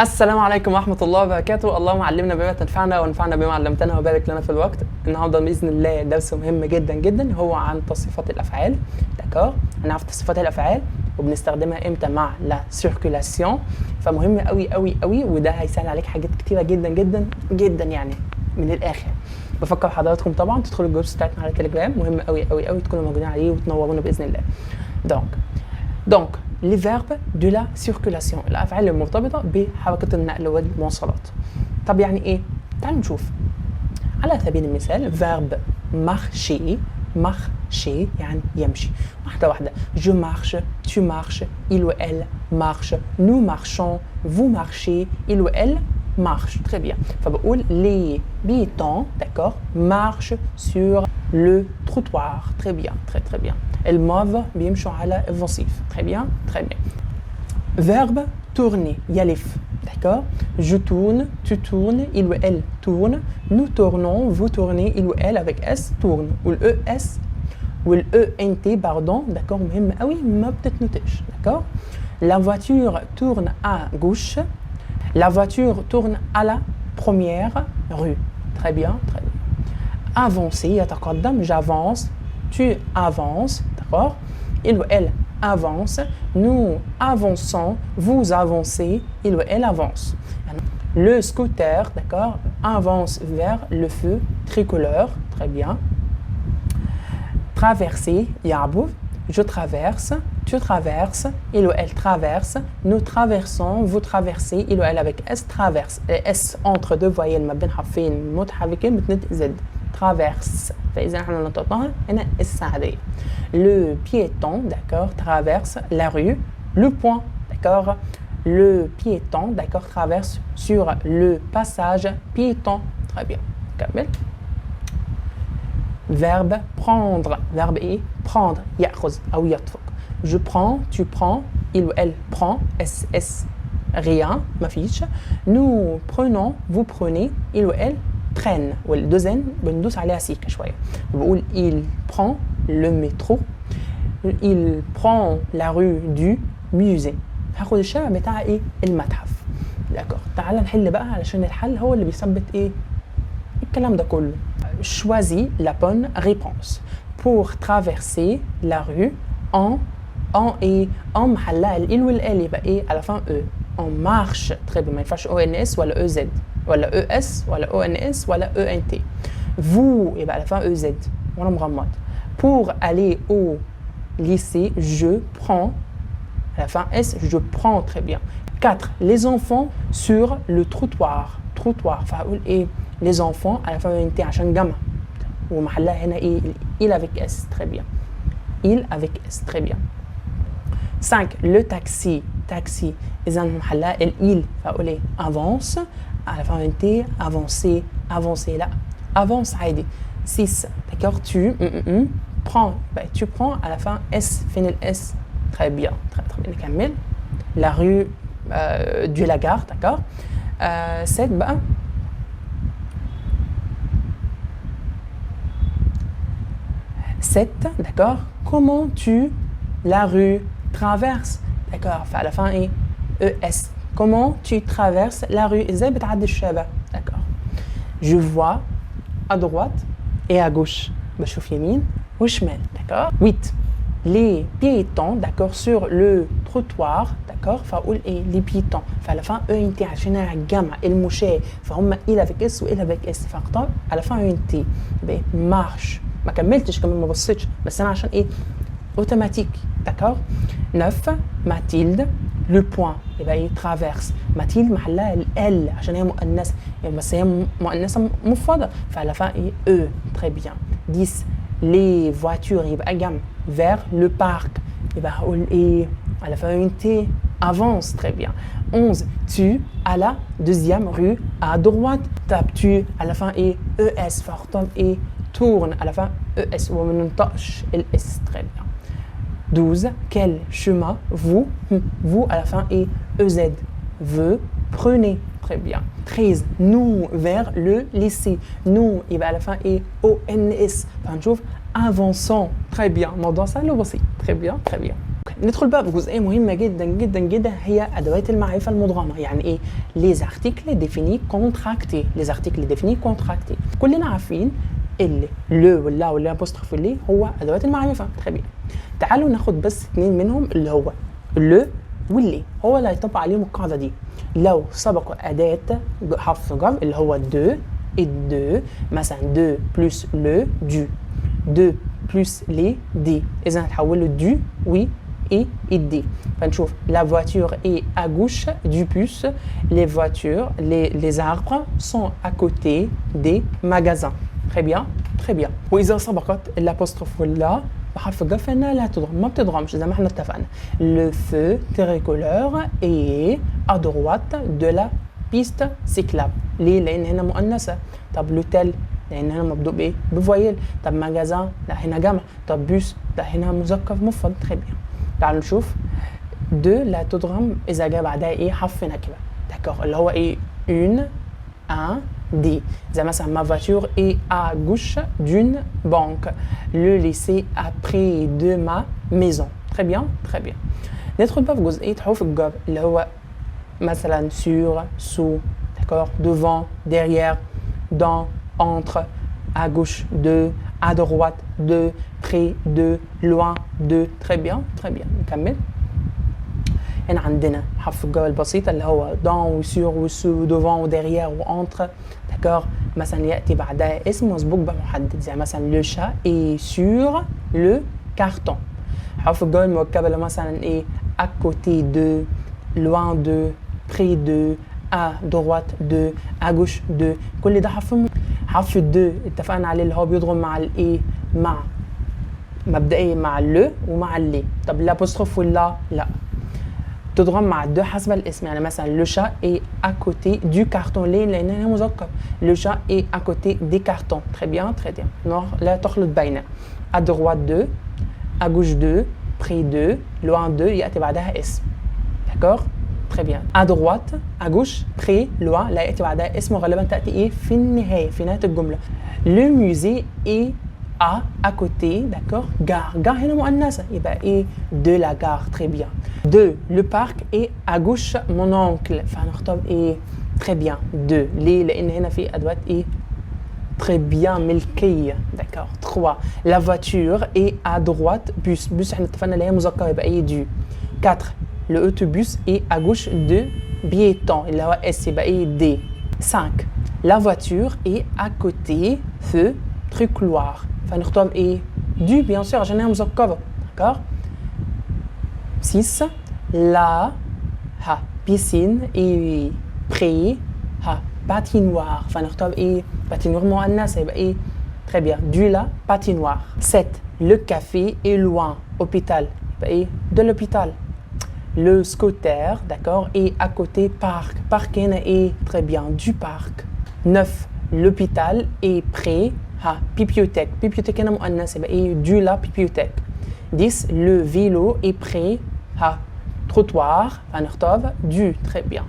السلام عليكم ورحمة الله وبركاته. اللهم علمنا بما تنفعنا وانفعنا بما علمتنا وبارك لنا في الوقت. النهارده بإذن الله درس مهم جدا جدا هو عن تصريفات الأفعال. داكور، هنعرف تصريفات الأفعال وبنستخدمها امتى مع لا سيركولاسيون، فمهم قوي قوي قوي، وده هيسهل عليك حاجات كتيرة جدا جدا جدا يعني من الآخر. بفكر حضراتكم طبعا تدخلوا الجروبس بتاعتنا على تليجرام، مهم قوي قوي قوي تكونوا موجودين عليه وتنورونا بإذن الله. دونك les verbes de la circulation، الأفعال المرتبطة بحركة النقل والمواصلات. طب يعني إيه؟ تعالوا نشوف. على سبيل المثال verbe marcher، marcher يعني يمشي. واحدة واحدة. Je marche، tu marches، il ou elle marche، nous marchons، vous marchez، il ou elle marche. Très bien. فبقول les piétons، d'accord, marchent sur le trottoir. Très bien, très très bien. الماضي بيمشوا على الرصيف. Très bien, très bien. Verbe tourner، يلف. D'accord. Je tourne، tu tournes، il ou elle tourne، nous tournons، vous tournez، il ou elle avec S tourne. والE S والE NT pardon. D'accord. مهم قوي ما بتتنطقش. D'accord. La voiture tourne à gauche. La voiture tourne à la première rue. Très bien, très bien. Avancer، يتقدم. J'avance، tu avances, d'accord. Il ou elle avance, nous avançons, vous avancez, il ou elle avance. Le scooter, d'accord, avance vers le feu tricolore. Très bien. Traverser، يعبر. Je traverse، tu traverses، il ou elle traverse، nous traversons، vous traversez، il ou elle avec S traverse. S entre deux voyelles ما بين حرفين متحركين بتنطق Z. Traverse. فإذا احنا نطقناها هنا S عادية. Le piéton, d'accord, traverse la rue. Le point, d'accord. Le piéton, d'accord, traverse sur le passage piéton. Très bien. كمل. Verbe prendre. Verbe est prendre. يأخذ أو يطفق. Je prends, tu prends, il ou elle prend. S rien, ما فيش. Nous prenons, vous prenez, il ou elle prenne. والدوزن بندوس عليها سيكة شوية. بقول il prend le métro. il prend la rue du musée. هاخد الشارع بتاع ايه؟ المتحف. داكور. تعال نحل بقى علشان الحل هو اللي بيثبت ايه؟ الكلام ده كله. Choisis la bonne réponse. Pour traverser la rue en محلها ال والال يبقى ايه؟ على فان او. On marche. très bien. ما ينفعش ONS ولا EZ ولا ES ولا ONS ولا ENT. Vous يبقى على فان EZ وانا مغمض. Pour aller au lycée, je prends à la fin S, je prends. Très bien. 4. Les enfants sur le trottoir. Trottoir. فهقول ايه؟ les enfants à la fin ENT عشان جمع ومحلها هنا ايه؟ il avec S. Très bien. il avec S. Très bien. 5. Le taxi. taxi إذا محلها il فهقول ايه؟ avance à la fin ENT avancer avancer لا avance عادي. 6. D'accord. Tu prends. Ben, tu prends à la fin S. فين ال S. Très bien. Très très bien. نكمل. La rue de la gare. D'accord. 7 بقى. 7. D'accord. Comment tu la rue traverses. D'accord. فعلى la fin ايه؟ ES. Comment tu traverses la rue. ازاي بتعدي الشارع. D'accord. Je vois à droite et à gauche. بشوف يمين وشمال. D'accord. 8. Les piétons, d'accord, sur le trottoir, d'accord, فأقول إيه؟ les piétons. فعلى fin ENT عشان الجمع المشاة فهم il avec S و il avec S فاختار على fin ENT يبقى marche. ما كملتش كمان ما بصيتش بس أنا عشان إيه؟ أوتوماتيك. d'accord. 9. Mathilde le point يبقى إيه؟ traverse. Mathilde محلها ال عشان هي مؤنثة يعني بس هي مؤنثة مفردة فعلى fin إيه؟ E. très bien. 10. Les voitures يبقى جمع vers le parc يبقى هقول ايه على fin T avance. très bien. 11. Tu à la deuxième rue à droite. tu à la fin ايه ES فاختار ايه tourne à la fin ES وما ننطقش الاس. très bien. 12. Quel chemin vous à la fin ايه EZ veut prenez. très bien. 13. Nous vers le lycée. nous يبقى على fin ايه ONS فهنشوف avançons. très bien. موضوع سهل وبسيط. très bien très bien. ندخل بقى بجزئيه مهمه جدا جدا جدا، هي ادوات المعرفه المدغمه. يعني ايه les articles définis contractés؟ les articles définis contractés كلنا عارفين اللي لو واللا والابوستروف اللي هو ادوات المعرفه. تخيل تعالوا ناخد بس اتنين منهم اللي هو لو واللي، هو اللي هيطبق عليهم القاعده دي. لو سبقوا اداه حرف جر اللي هو دو الدو، مثلا دو بلس لو دو، دو بلس لي دي، اذا هتحوله دو وي et D. فنشوف la voiture est à gauche du bus, les voitures, les arbres sont à côté des magasins. Très bien, très bien. وإذا سبقت الأبوستروف ولا بحرف الجر فإنها لا تضغم، ما بتضغمش زي ما احنا اتفقنا. Le feu tricolore est à droite de la piste cyclable. ليه؟ لأن هنا مؤنثة. طب لوتيل لأن هنا مبدوء بإيه؟ بفويل. طب ماجازان لا هنا جمع. طب بوس لا هنا مذكر مفرد. Très bien. تعالوا نشوف دو لا تضغم اذا جاء بعدها ايه حرف نكره. داكور اللي هو ايه اون ان دي، زي مثلا ما فاتور اي ا غوش دون بانك، لو ليسي ابري دو ما ميزون. تري بيان تري بيان. ندخل بقى في جزئيه حروف الجر اللي هو مثلا سور سو، داكور devant derrière dans entre à gauche de à droite de près de loin de. très bien très bien. نكمل. هنا عندنا حرف الجر البسيط اللي هو dans وسور وسو devant وديريير وانتر. داكور مثلا ياتي بعدها اسم مسبوق بمحدد زي مثلا le chat est sur le carton. حرف الجر المركبه اللي مثلا ايه à côté de loin de près de à droite de à gauche de. كل ده حرف الدو اتفقنا عليه اللي هو بيضغم مع الايه مع مبدئيا مع لو ومع اللي. طب الابوستروف ولا لا تضغم مع الدو حسب الاسم. يعني مثلا لو شا اي اكوتي دو كارتون، ليه؟ لان هنا مذكر. لو شا اي اكوتي دي كارتون. تري بيان تري بيان. لا تخلط بين ا دروات دو ا جوش دو بري دو لوان دو ياتي بعدها اسم. داكور très bien. À droite, à gauche, près, loin. لا يأتي بعدها اسم وغالبا تأتي إيه في النهاية في نهاية الجملة. Le musée est à côté, d'accord. Gare, gare هنا مؤنثة يبقى إيه de la gare. très bien. De le parc est à gauche mon oncle. فهنختار إيه très bien de. ليه؟ لأن هنا في أدوات إيه très bien ملكية. d'accord. 3 la voiture est à droite bus. bus احنا اتفقنا اللي هي مذكرة يبقى إيه du. 4 le autobus est à gauche de piéton اللي هو S يبقى ايه D. 5 la voiture est à côté de trottoir فنختار ايه du bien sûr عشان هي مذكرة. d'accord. 6 la piscine est près patinoire فنختار ايه patinoire مؤنثة يبقى ايه très bien du la patinoire. 7 le café est loin hôpital يبقى ايه de l'hôpital. Le scooter, d'accord, est à côté parc. Parc est très bien du parc. 9 l'hôpital est près bibliothèque. bibliothèque est مؤنث يبقى du la bibliothèque. 10 le vélo est près trottoir. هنختار du. très bien.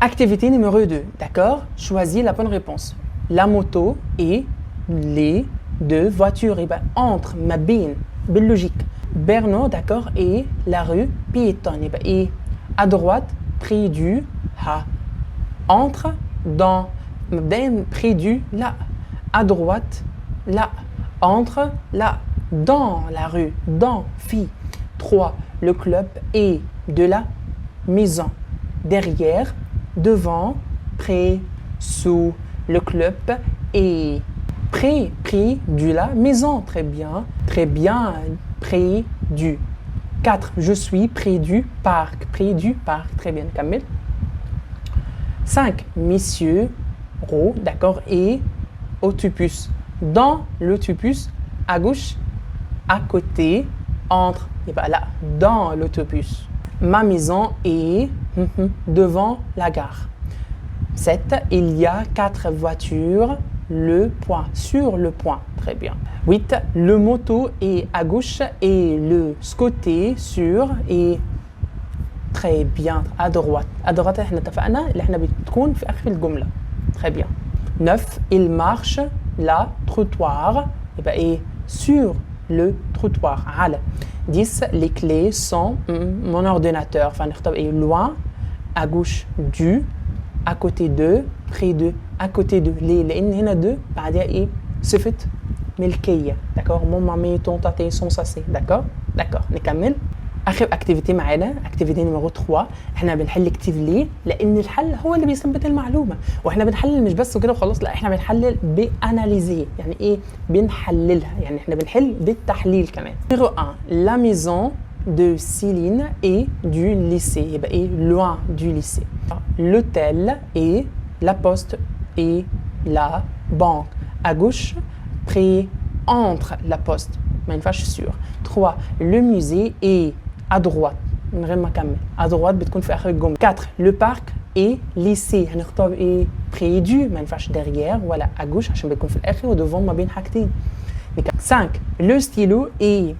Activité numéro 2, d'accord. Choisis la bonne réponse. La moto et les deux voitures يبقى entre ما بين بالlogique. Berno, d'accord, et la rue piétonne. يبقى ايه à droite près du entre dans مبدئيا près du لا à droite لا entre لا dans la rue dans في. 3 le club est de la maison derrière devant près sous. le club est près de la maison. très bien près du. 4 je suis près du parc. très bien. Kamil. 5 monsieur Ro, d'accord, et autobus. Dans l'autobus à gauche à côté entre يبقى là dans l'autobus. Ma maison est devant la gare. 7 il y a 4 voitures sur le point. très bien. 8 le moto est à gauche et le scooter sur et très bien à droite. à droite احنا اتفقنا اللي احنا بتكون في اخر الجمله. très bien. 9 il marche la trottoir يبقى ايه sur le trottoir. على 10 les clés sont mon ordinateur. فنختار ايه loin, à gauche du, à côté de, près de, à côté de. ليه؟ لأن هنا de بعدها ايه صفة ملكية. d'accord mon mamie ton tate son ça c'est. d'accord نكمل. اخر اكتيفيتي معانا اكتيفيتي نمرو 3. احنا بنحل كتير ليه؟ لان الحل هو اللي بيثبت المعلومه، واحنا بنحلل مش بس كده وخلاص، لا احنا بنحلل باناليزي. يعني ايه بنحللها؟ يعني احنا بنحل بالتحليل كمان. نمرو 1 لا ميزون de Céline et du lycée. يبقى ايه loin du lycée. l'hôtel et la poste et la banque. à gauche près entre la poste ما ينفعش sur. 3 le musée est à droite من غير ما اكمل. à droite بتكون في اخر الجمله. 4 le parc et lycée هنختار ايه près du ما ينفعش derrière ولا à gauche عشان بتكون في الاخر ودevant ما بين حاجتين. 5 le stylo et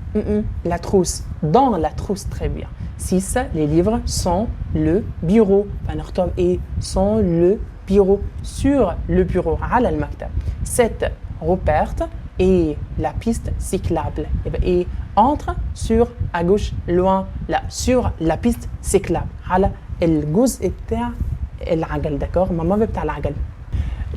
la trousse dans la trousse. très bien. 6 les livres sont le bureau فهنختار ايه sont le bureau sur le bureau على المكتب. 7 Rupert et la piste cyclable. يبقى ايه entre sur à gauche loin là sur la piste cyclable على الجزء بتاع العجل. d'accord ماما بتاع العجل.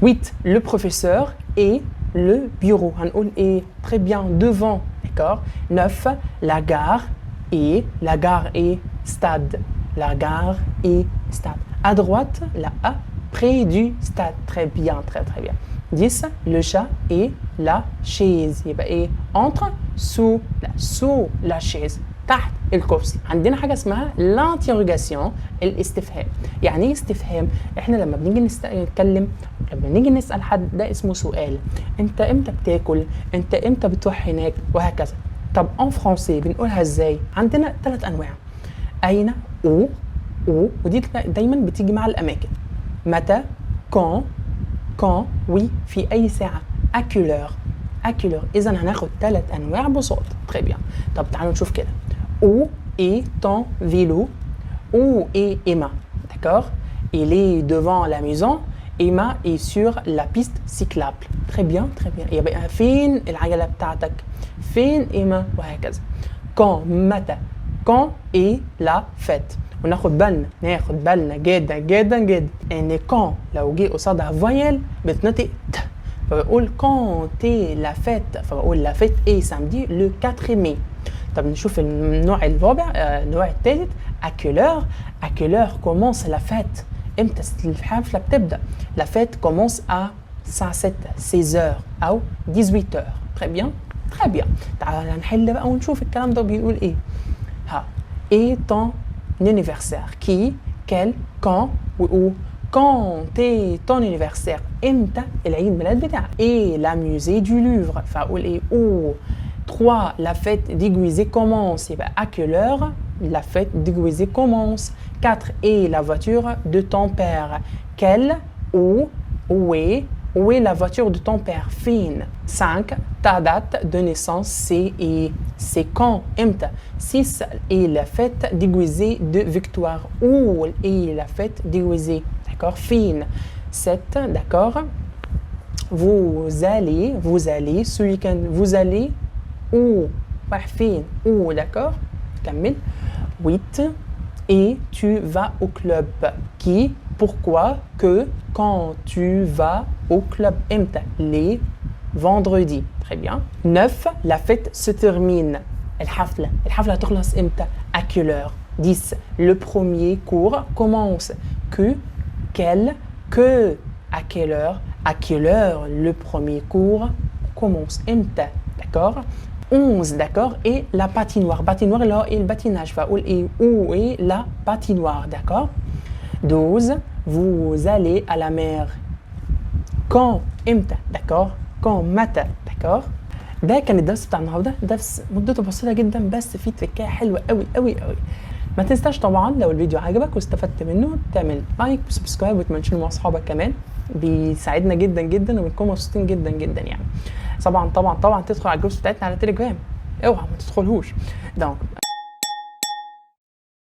8 le professeur et le bureau هنقول ايه très bien devant. d'accord. 9 la gare et stade. la gare et stade. à droite là près du stade. très bien. 10 le chat et la chaise. يبقى ايه entre sous la chaise تحت الكرسي. عندنا حاجه اسمها l'interrogation الاستفهام. يعني ايه استفهام؟ احنا لما بنيجي نتكلم لما نيجي نسال حد ده اسمه سؤال. انت امتى بتاكل؟ انت امتى بتروح هناك؟ وهكذا. طب en français بنقولها ازاي؟ عندنا 3 انواع. اين ودي دايما بتيجي مع الاماكن. متى quand oui في أي ساعة. à quelle heure. إذا هناخد 3 أنواع بصوت. très bien. طب تعالوا نشوف كده. où est ton vélo? où est Emma? d'accord. il est devant la maison. Emma est sur la piste cyclable. très bien. يبقى فين العجلة بتاعتك؟ فين إيما؟ وهكذا. quand متى. quand est la fête. وناخد بالنا جدا ان كون لو جه قصادها فويل بتنطق ت. فبقول كونتي لا فيت فبقول لا فيت اي سامدي لو 4 ماي. طب نشوف النوع الرابع النوع الثالث اكيلور كومونس لا فيت. امتى الحفله بتبدا؟ لا فيت كومونس ا الساعه 6 16 او 18 très bien. تعالى نحل بقى ونشوف الكلام ده بيقول ايه. ها ايه ton anniversaire. qui quel quand où. quand est ton anniversaire. امتى العيد ميلاد بتاعك. et la musée du Louvre فاقول ايه où. 3 la fête déguisée commence. يبقى à quelle heure la fête déguisée commence. 4 et la voiture de ton père. quelle où est la voiture de ton père. فين. 5 ta date de naissance c'est quand. امتى. 6 et la fête déguisée de Victoire. où est la fête déguisée. d'accord. فين. 7 d'accord. vous allez ce week-end. vous allez où. فين où. d'accord. كمل. 8 et tu vas au club. qui pourquoi que quand tu vas au club. امتى les vendredis. très bien. 9 la fête se termine. الحفلة هتخلص امتى. à quelle heure. 10 le premier cours commence. que quel que à quelle heure le premier cours commence. امتى. d'accord. 11 d'accord. et la patinoire اللي هو ايه الباتيناج فاقول ايه où est la patinoire. d'accord. 12 vous allez à la mer. quand امتى. d'accord. quand متى. d'accord. ده كان الدرس بتاع النهارده. درس مدته بسيطه جدا بس فيه تركايه حلوه قوي. ما تنساش طبعا لو الفيديو عجبك واستفدت منه تعمل لايك وسبسكرايب وتمنشنه مع اصحابك كمان. بيساعدنا جدا وبنكون مبسوطين جدا يعني. طبعا تدخل على الجروب بتاعتنا على تليجرام. اوعى ما تدخلهوش. دونك